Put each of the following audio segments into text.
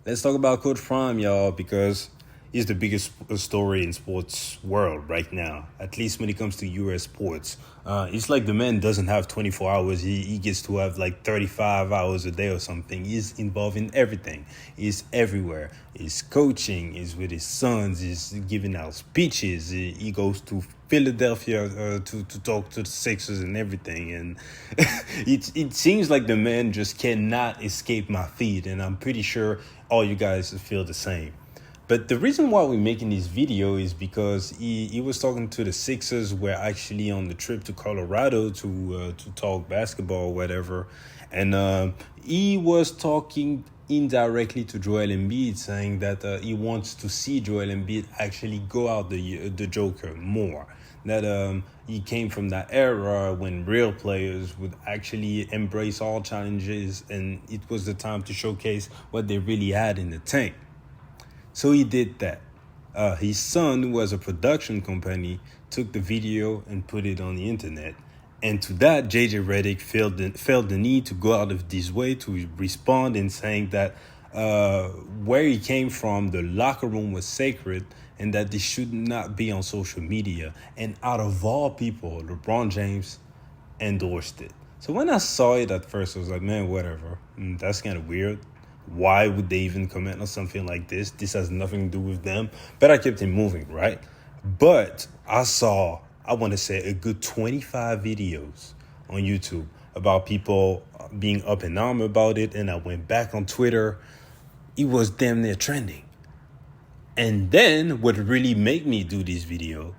Let's talk about Coach Prime, y'all, because he's the biggest story in sports world right now, at least when it comes to U.S. sports. It's like the man doesn't have 24 hours. He gets to have like 35 hours a day or something. He's involved in everything. He's everywhere. He's coaching. He's with his sons. He's giving out speeches. He goes to Philadelphia to talk to the Sixers and everything. And it seems like the man just cannot escape my feed. And I'm pretty sure all you guys feel the same. But the reason why we're making this video is because he was talking to the Sixers. We're actually on the trip to Colorado to talk basketball or whatever. And he was talking indirectly to Joel Embiid, saying that he wants to see Joel Embiid actually go out the Joker more. That he came from that era when real players would actually embrace all challenges, and it was the time to showcase what they really had in the tank. So he did that. His son, who has a production company, took the video and put it on the internet. And to that, JJ Redick felt the need to go out of his way to respond in saying that where he came from, the locker room was sacred and that this should not be on social media. And out of all people, LeBron James endorsed it. So when I saw it at first, I was like, man, whatever. That's kind of weird. Why would they even comment on something like this? This has nothing to do with them. But I kept it moving, right? But I saw, I want to say, a good 25 videos on YouTube about people being up in arms about it. And I went back on Twitter. It was damn near trending. And then what really made me do this video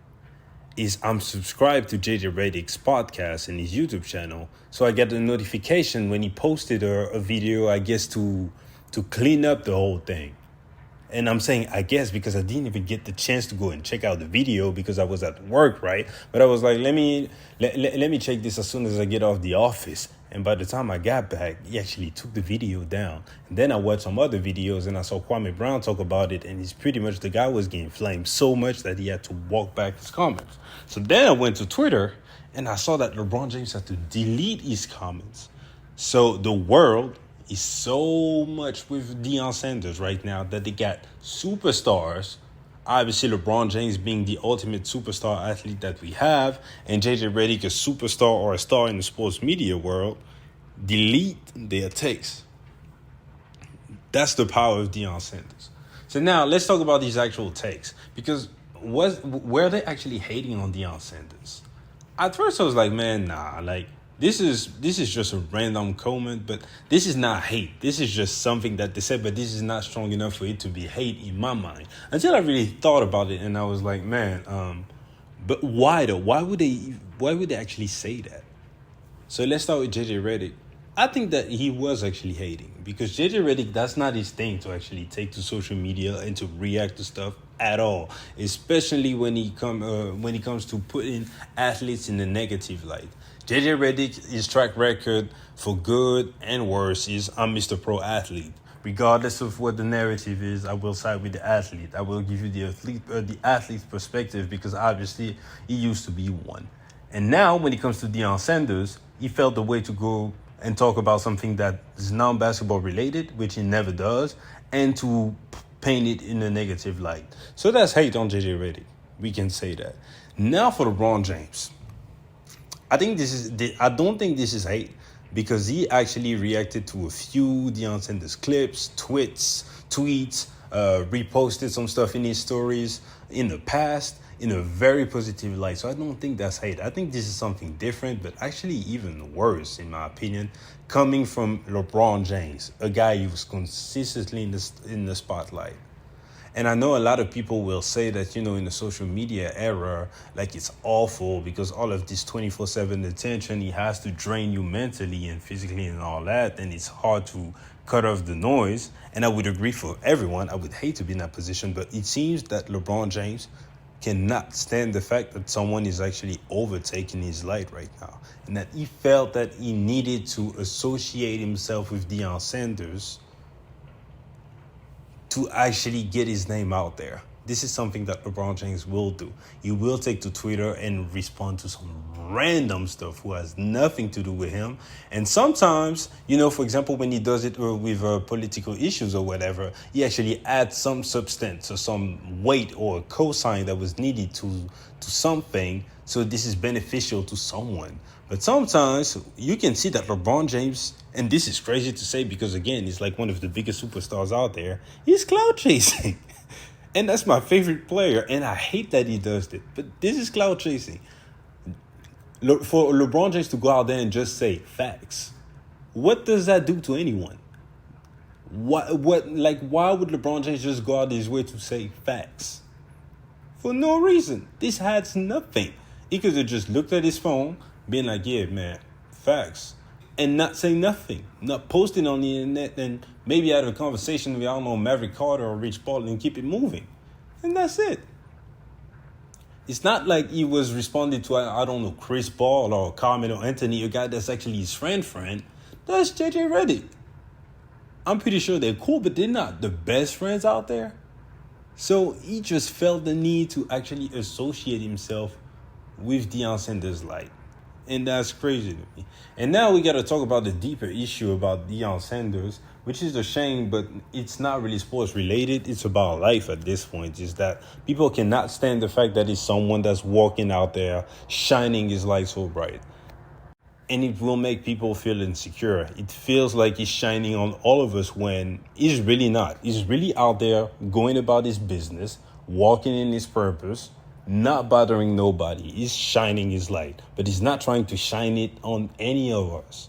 is I'm subscribed to JJ Redick's podcast and his YouTube channel. So I get a notification when he posted a video, I guess, to clean up the whole thing. And I'm saying, I guess, because I didn't even get the chance to go and check out the video because I was at work, right? But I was like, let me check this as soon as I get off the office. And by the time I got back, he actually took the video down. And then I watched some other videos and I saw Kwame Brown talk about it. And he's pretty much, the guy was getting flamed so much that he had to walk back his comments. So then I went to Twitter and I saw that LeBron James had to delete his comments. So the world is so much with Deion Sanders right now that they got superstars. Obviously, LeBron James being the ultimate superstar athlete that we have, and JJ Redick, a superstar or a star in the sports media world, delete their takes. That's the power of Deion Sanders. So now let's talk about these actual takes, because were they actually hating on Deion Sanders? At first, I was like, man, nah, like. This is just a random comment, but this is not hate. This is just something that they said, but this is not strong enough for it to be hate in my mind. Until I really thought about it, and I was like, man, but why though? Why would they actually say that? So let's start with JJ Redick. I think that he was actually hating because JJ Redick, that's not his thing to actually take to social media and to react to stuff at all, especially when he comes to putting athletes in the negative light. JJ Redick, his track record for good and worse is I'm Mr. Pro Athlete. Regardless of what the narrative is, I will side with the athlete. I will give you the athlete's perspective because obviously he used to be one. And now when it comes to Deion Sanders, he felt the way to go and talk about something that is non-basketball related, which he never does, and to paint it in a negative light. So that's hate on JJ Redick. We can say that. Now for LeBron James. I don't think this is hate because he actually reacted to a few Deion Sanders clips, tweets, reposted some stuff in his stories in the past in a very positive light. So I don't think that's hate. I think this is something different, but actually even worse, in my opinion, coming from LeBron James, a guy who's consistently in the spotlight. And I know a lot of people will say that, in the social media era, like it's awful because all of this 24/7 attention, he has to drain you mentally and physically and all that. And it's hard to cut off the noise. And I would agree for everyone. I would hate to be in that position. But it seems that LeBron James cannot stand the fact that someone is actually overtaking his light right now. And that he felt that he needed to associate himself with Deion Sanders to actually get his name out there. this is something that LeBron James will do. He will take to Twitter and respond to some random stuff who has nothing to do with him. And sometimes, for example, when he does it with political issues or whatever, he actually adds some substance or some weight or cosign that was needed to something. So this is beneficial to someone. But sometimes you can see that LeBron James, and this is crazy to say because, again, he's like one of the biggest superstars out there, he's cloud chasing. And that's my favorite player, and I hate that he does it. But this is cloud chasing. For LeBron James to go out there and just say facts, what does that do to anyone? Why would LeBron James just go out his way to say facts? For no reason. This has nothing. He could have just looked at his phone, being like, yeah, man, facts. And not say nothing. Not posting on the internet and maybe have a conversation with, I don't know, Maverick Carter or Rich Paul and keep it moving. And that's it. It's not like he was responding to, I don't know, Chris Paul or Carmelo Anthony, a guy that's actually his friend. That's JJ Redick. I'm pretty sure they're cool, but they're not the best friends out there. So he just felt the need to actually associate himself with Deion Sanders' light. And that's crazy to me. And now we got to talk about the deeper issue about Deion Sanders, which is a shame, but it's not really sports related. It's about life at this point. Is that people cannot stand the fact that he's someone that's walking out there shining his light so bright. And it will make people feel insecure. It feels like he's shining on all of us when he's really not. He's really out there going about his business, walking in his purpose, not bothering nobody. He's shining his light, but he's not trying to shine it on any of us,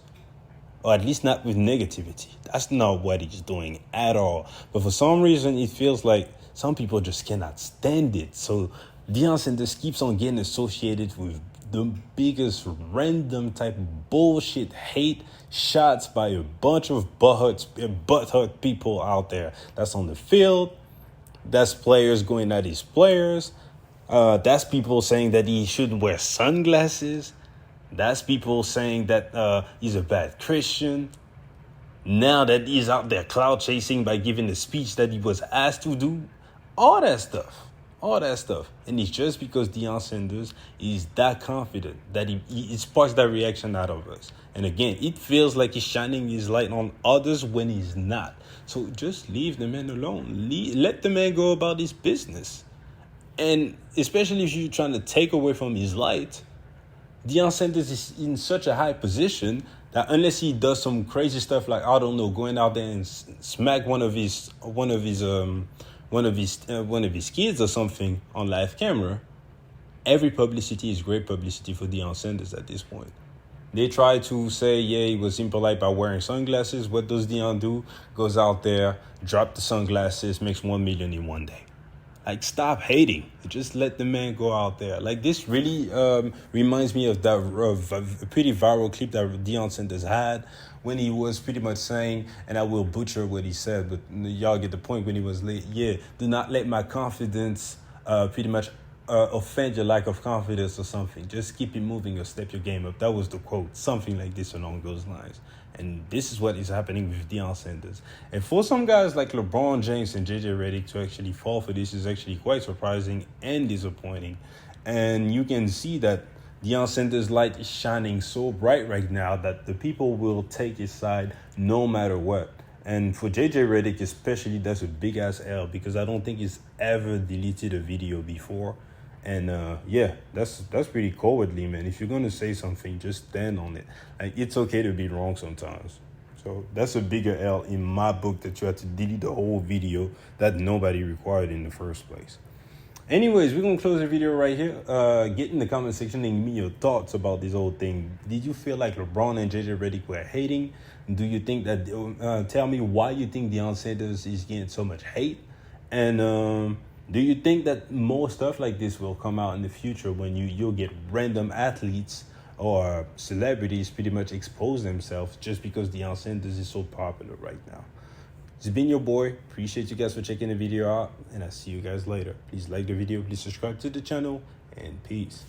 or at least not with negativity. That's not what he's doing at all. But for some reason, it feels like some people just cannot stand it. So Deion Sanders keeps on getting associated with the biggest random type of bullshit hate shots by a bunch of butthurt people out there. That's on the field. That's players going at his players. That's people saying that he shouldn't wear sunglasses. That's people saying that he's a bad Christian. Now that he's out there cloud chasing by giving the speech that he was asked to do. All that stuff. And it's just because Deion Sanders is that confident that he sparks that reaction out of us. And again, it feels like he's shining his light on others when he's not. So just leave the man alone. Let the man go about his business. And especially if you're trying to take away from his light, Deion Sanders is in such a high position that unless he does some crazy stuff like, I don't know, going out there and smack one of his kids or something on live camera, every publicity is great publicity for Deion Sanders at this point. They try to say, yeah, he was impolite by wearing sunglasses. What does Deion do? Goes out there, drop the sunglasses, makes $1 million in one day. Like, stop hating. Just let the man go out there. Like, this really reminds me of that a pretty viral clip that Deion Sanders had when he was pretty much saying, and I will butcher what he said, but y'all get the point when he was late. Yeah, do not let my confidence pretty much offend your lack of confidence or something. Just keep it moving or step your game up. That was the quote. Something like this along those lines. And this is what is happening with Deion Sanders. And for some guys like LeBron James and JJ Redick to actually fall for this is actually quite surprising and disappointing. And you can see that Deion Sanders' light is shining so bright right now that the people will take his side no matter what. And for JJ Redick especially, that's a big-ass L because I don't think he's ever deleted a video before. And yeah, that's pretty cowardly, man. If you're going to say something, just stand on it. Like, it's okay to be wrong sometimes. So that's a bigger L in my book that you had to delete the whole video that nobody required in the first place. Anyways, we're going to close the video right here. Get in the comment section and give me your thoughts about this whole thing. Did you feel like LeBron and JJ Redick were hating? Do you think that, tell me why you think Deion Sanders is getting so much hate? And do you think that more stuff like this will come out in the future when you'll get random athletes or celebrities pretty much expose themselves just because Deion Sanders is so popular right now? It's been your boy. Appreciate you guys for checking the video out, and I'll see you guys later. Please like the video, please subscribe to the channel, and peace.